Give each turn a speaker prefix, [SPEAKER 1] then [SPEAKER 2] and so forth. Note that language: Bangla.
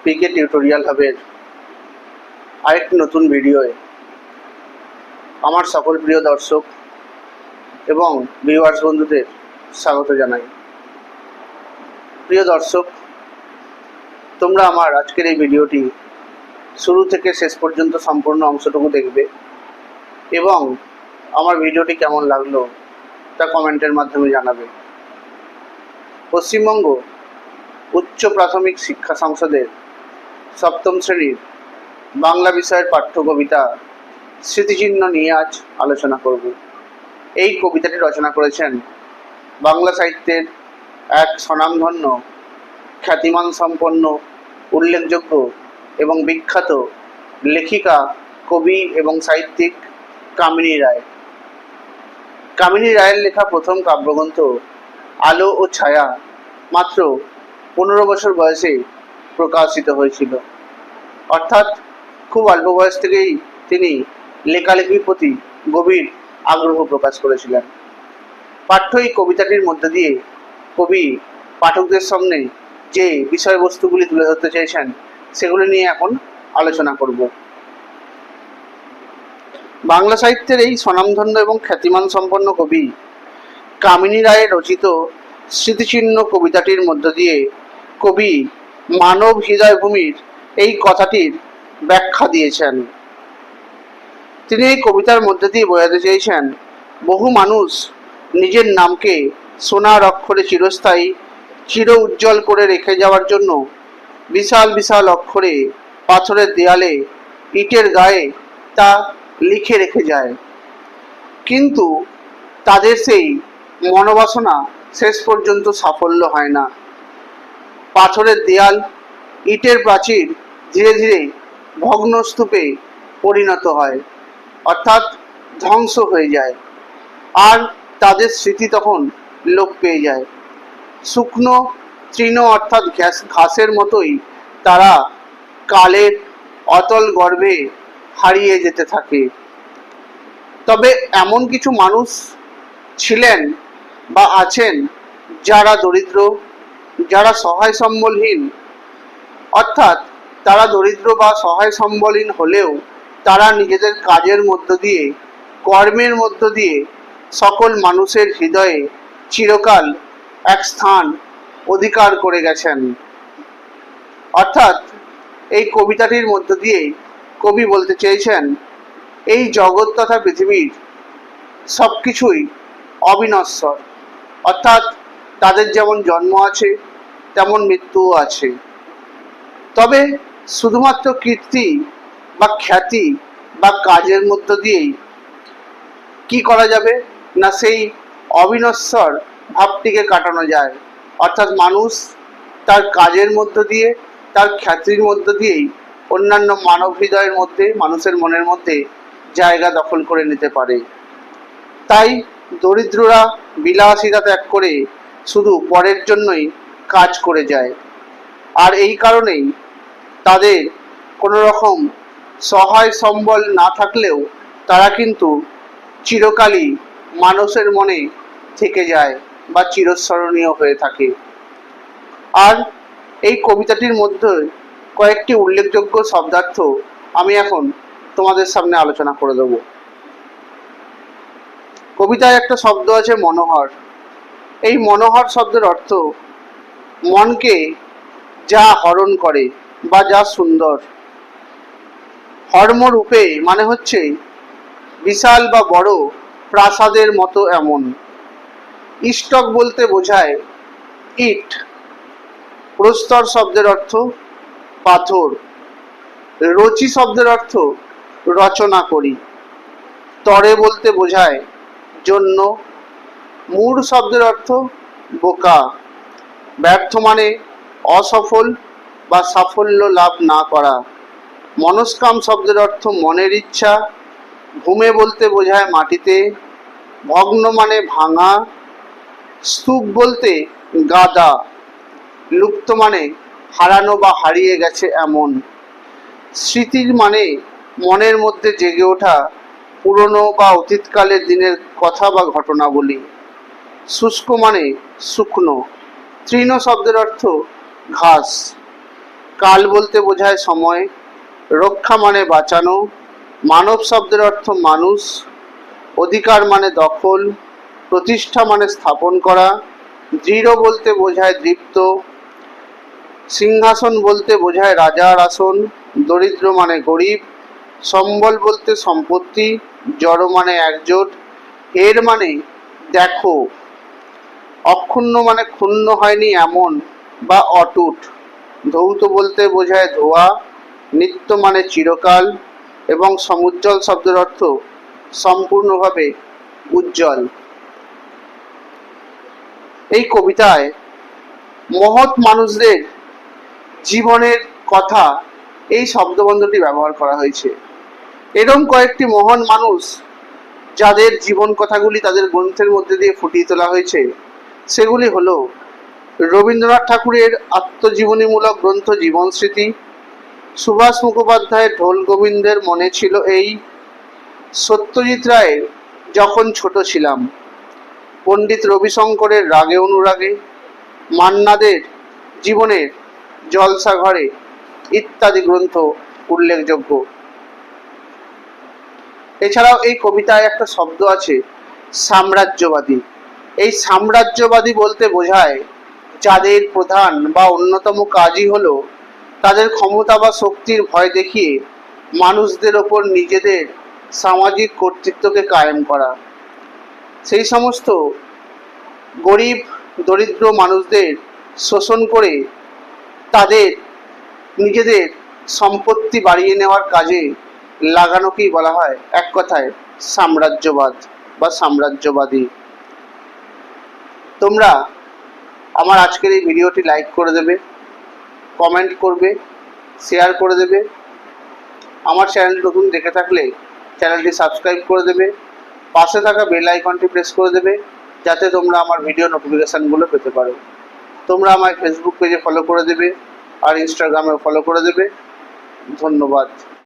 [SPEAKER 1] পিকে টিউটোরিয়াল হাবের আরেকটি নতুন ভিডিওয়ে আমার সকল প্রিয় দর্শক এবং ভিউয়ার্স বন্ধুদের স্বাগত জানাই। প্রিয় দর্শক, তোমরা আমার আজকের এই ভিডিওটি শুরু থেকে শেষ পর্যন্ত সম্পূর্ণ অংশটুকু দেখবে এবং আমার ভিডিওটি কেমন লাগলো তা কমেন্টের মাধ্যমে জানাবে। পশ্চিমবঙ্গ উচ্চ প্রাথমিক শিক্ষা সংসদের সপ্তম শ্রেণীর বাংলা বিষয়ের পাঠ্য কবিতা স্মৃতিচিহ্ন নিয়ে আজ আলোচনা করব। এই কবিতাটি রচনা করেছেন বাংলা সাহিত্যের এক স্বনামধন্য, খ্যাতিমান সম্পন্ন, উল্লেখযোগ্য এবং বিখ্যাত লেখিকা, কবি এবং সাহিত্যিক কামিনী রায়। কামিনী রায়ের লেখা প্রথম কাব্যগ্রন্থ আলো ও ছায়া মাত্র 15 বছর বয়সে প্রকাশিত হয়েছিল। অর্থাৎ খুব অল্প বয়স থেকেই তিনি লেখালেখির প্রতি গভীর আগ্রহ প্রকাশ করেছিলেন। পাঠ্য এই কবিতাটির মধ্যে দিয়ে কবি পাঠকদের সামনে যে বিষয়বস্তুগুলি তুলে ধরতে চেয়েছেন সেগুলি নিয়ে এখন আলোচনা করব। বাংলা সাহিত্যের এই স্বনামধন্য এবং খ্যাতিমান সম্পন্ন কবি কামিনী রায়ের রচিত স্মৃতিচিহ্ন কবিতাটির মধ্য দিয়ে কবি মানব হৃদয়ভূমির এই কথাটির ব্যাখ্যা দিয়েছেন। তিনি এই কবিতার মধ্যে দিয়ে বোঝাতে চেয়েছেন, বহু মানুষ নিজের নামকে সোনার অক্ষরে চিরস্থায়ী, চির উজ্জ্বল করে রেখে যাওয়ার জন্য বিশাল বিশাল অক্ষরে পাথরের দেয়ালে, ইটের গায়ে তা লিখে রেখে যায়। কিন্তু তাদের সেই মনোবাসনা শেষ পর্যন্ত সাফল্য হয় না। পাথরের দেয়াল, ইটের প্রাচীর ধীরে ধীরে ভগ্নস্তূপে পরিণত হয়, অর্থাৎ ধ্বংস হয়ে যায়, আর তাদের স্মৃতি তখন লোপ পেয়ে যায়। শুকনো তৃণ অর্থাৎ ঘাসের মতোই তারা কালের অতল গর্ভে হারিয়ে যেতে থাকে। তবে এমন কিছু মানুষ ছিলেন বা আছেন যারা দরিদ্র, যারা সহায় সম্বলহীন, অর্থাৎ তারা দরিদ্র বা সহায় সম্বলহীন হলেও তারা নিজেদের কাজের মধ্য দিয়ে, কর্মের মধ্য দিয়ে সকল মানুষের হৃদয়ে চিরকাল এক স্থান অধিকার করে গেছেন। অর্থাৎ এই কবিতাটির মধ্য দিয়ে কবি বলতে চেয়েছেন, এই জগৎ তথা পৃথিবীর সব কিছুই অবিনশ্বর, অর্থাৎ তাদের যেমন জন্ম আছে তেমন মৃত্যুও আছে। তবে শুধুমাত্র কীর্তি বা খ্যাতি বা কাজের মধ্য দিয়েই কি করা যাবে না, সেই অবিনশ্বর ভাবটিকে কাটানো যায়। অর্থাৎ মানুষ তার কাজের মধ্য দিয়ে, তার খ্যাতির মধ্য দিয়েই অন্যান্য মানব হৃদয়ের মধ্যে, মানুষের মনের মধ্যে জায়গা দখল করে নিতে পারে। তাই দরিদ্ররা বিলাসিতা ত্যাগ করে শুধু পরের জন্যই কাজ করে যায়, আর এই কারণেই তাদের কোনো রকম সহায় সম্বল না থাকলেও তারা কিন্তু চিরকালই মানুষের মনে থেকে যায় বা চিরস্মরণীয় হয়ে থাকে। আর এই কবিতাটির মধ্যে কয়েকটি উল্লেখযোগ্য শব্দার্থ আমি এখন তোমাদের সামনে আলোচনা করে দেব। কবিতায় একটা শব্দ আছে মনোহর। এই মনোহর শব্দের অর্থ মনকে যা হরণ করে বা যা সুন্দর। হর্মরূপে মানে হচ্ছে বিশাল বা বড় প্রাসাদের মতো এমন। ইষ্টক বলতে বোঝায় ইট। প্রস্তর শব্দের অর্থ পাথর। রচি শব্দের অর্থ রচনা করি। তরে বলতে বোঝায় জন্য। মূঢ় শব্দের অর্থ বোকা। ব্যর্থ মানে অসফল বা সাফল্য লাভ না করা। মনস্কাম শব্দের অর্থ মনের ইচ্ছা। ভূমে বলতে বোঝায় মাটিতে। ভগ্ন মানে ভাঙা। স্তূপ বলতে গাদা। লুপ্ত মানে হারানো বা হারিয়ে গেছে এমন। স্মৃতির মানে মনের মধ্যে জেগে ওঠা পুরনো বা অতীতকালের দিনের কথা বা ঘটনাবলী। শুষ্ক মানে শুকনো। তৃণ শব্দের অর্থ ঘাস। কাল বলতে বোঝায় সময়, রক্ষা মানে বাঁচানো, মানব শব্দের অর্থ মানুষ, অধিকার মানে দখল, প্রতিষ্ঠা মানে স্থাপন করা, দৃঢ় বলতে বোঝায় দীপ্ত, সিংহাসন বলতে বোঝায় রাজার আসন, দরিদ্র মানে গরিব, সম্বল বলতে সম্পত্তি, জড় মানে একজোট, এর মানে দেখো, অক্ষুণ্ণ মানে ক্ষুণ্ণ হয়নি এমন বা অটুট, ধৌত বলতে বোঝায় ধোয়া, নিত্য মানে চিরকাল, এবং সমুজ্জ্বল শব্দের অর্থ সম্পূর্ণভাবে উজ্জ্বল। এই কবিতায় মহৎ মানুষদের জীবনের কথা এই শব্দবন্ধটি ব্যবহার করা হয়েছে। এরকম কয়েকটি মহান মানুষ যাদের জীবন কথাগুলি তাদের গ্রন্থের মধ্যে দিয়ে ফুটিয়ে তোলা হয়েছে, সেগুলি হলো রবীন্দ্রনাথ ঠাকুরের আত্মজীবনীমূলক গ্রন্থ জীবন স্মৃতি, সুভাষ মুখোপাধ্যায়ের ঢোল গোবিন্দের মনে ছিল এই, সত্যজিৎ রায়ের যখন ছোট ছিলাম, পণ্ডিত রবিশঙ্করের রাগে অনুরাগে, মান্নাদের জীবনের জলসা ঘরে ইত্যাদি গ্রন্থ উল্লেখযোগ্য। এছাড়াও এই কবিতায় একটা শব্দ আছে সাম্রাজ্যবাদী। এই সাম্রাজ্যবাদী বলতে বোঝায় যাদের প্রধান বা অন্যতম কাজই হলো তাদের ক্ষমতা বা শক্তির ভয় দেখিয়ে মানুষদের ওপর নিজেদের সামাজিক কর্তৃত্বকে কায়েম করা। সেই সমস্ত গরিব দরিদ্র মানুষদের শোষণ করে তাদের নিজেদের সম্পত্তি বাড়িয়ে নেওয়ার কাজে লাগানোকেই বলা হয় এক কথায় সাম্রাজ্যবাদ বা সাম্রাজ্যবাদী। তোমরা আমার আজকের এই ভিডিওটি লাইক করে দেবে, কমেন্ট করবে, শেয়ার করে দেবে। আমার চ্যানেলটি নতুন দেখে থাকলে চ্যানেলটি সাবস্ক্রাইব করে দেবে, পাশে থাকা বেল আইকনটি প্রেস করে দেবে যাতে তোমরা আমার ভিডিও নোটিফিকেশানগুলো পেতে পারো। তোমরা আমার ফেসবুক পেজে ফলো করে দেবে আর ইনস্টাগ্রামে ফলো করে দেবে। ধন্যবাদ।